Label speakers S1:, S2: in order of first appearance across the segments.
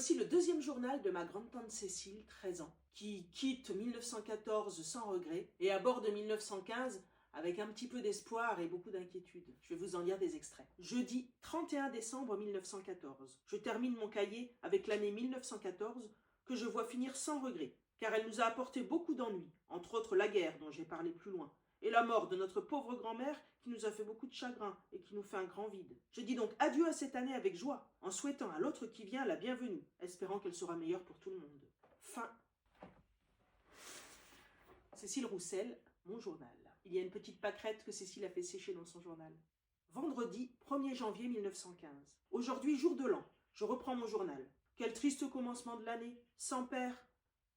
S1: Voici le deuxième journal de ma grande-tante Cécile, 13 ans, qui quitte 1914 sans regret et aborde 1915 avec un petit peu d'espoir et beaucoup d'inquiétude. Je vais vous en lire des extraits. Jeudi 31 décembre 1914. Je termine mon cahier avec l'année 1914 que je vois finir sans regret, car elle nous a apporté beaucoup d'ennuis, entre autres la guerre dont j'ai parlé plus loin, et la mort de notre pauvre grand-mère qui nous a fait beaucoup de chagrin et qui nous fait un grand vide. Je dis donc adieu à cette année avec joie, en souhaitant à l'autre qui vient la bienvenue, espérant qu'elle sera meilleure pour tout le monde. Fin. Cécile Roussel, mon journal. Il y a une petite pâquerette que Cécile a fait sécher dans son journal. Vendredi 1er janvier 1915. Aujourd'hui, jour de l'an. Je reprends mon journal. Quel triste commencement de l'année. Sans père.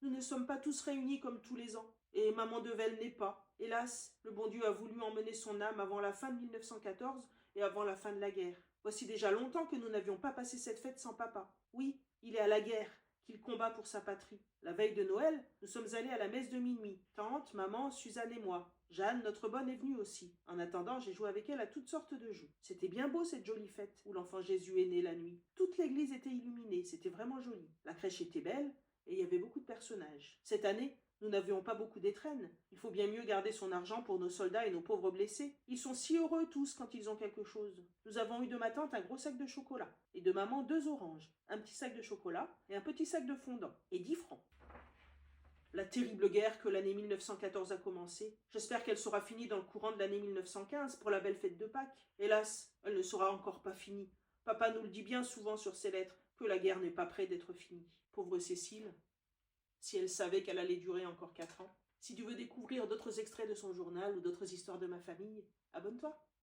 S1: Nous ne sommes pas tous réunis comme tous les ans. Et maman Devel n'est pas. Hélas, le bon Dieu a voulu emmener son âme avant la fin de 1914 et avant la fin de la guerre. Voici déjà longtemps que nous n'avions pas passé cette fête sans papa. Oui, il est à la guerre, qu'il combat pour sa patrie. La veille de Noël, nous sommes allés à la messe de minuit. Tante, maman, Suzanne et moi. Jeanne, notre bonne, est venue aussi. En attendant, j'ai joué avec elle à toutes sortes de jeux. C'était bien beau cette jolie fête où l'enfant Jésus est né la nuit. Toute l'église était illuminée, c'était vraiment joli. La crèche était belle et il y avait beaucoup de personnages. Cette année, nous n'avions pas beaucoup d'étrennes. Il faut bien mieux garder son argent pour nos soldats et nos pauvres blessés. Ils sont si heureux tous quand ils ont quelque chose. Nous avons eu de ma tante un gros sac de chocolat et de maman 2 oranges, un petit sac de chocolat et un petit sac de fondant et 10 francs. La terrible guerre que l'année 1914 a commencé, j'espère qu'elle sera finie dans le courant de l'année 1915 pour la belle fête de Pâques. Hélas, elle ne sera encore pas finie. Papa nous le dit bien souvent sur ses lettres, que la guerre n'est pas près d'être finie. Pauvre Cécile, si elle savait qu'elle allait durer encore 4 ans. Si tu veux découvrir d'autres extraits de son journal ou d'autres histoires de ma famille, abonne-toi.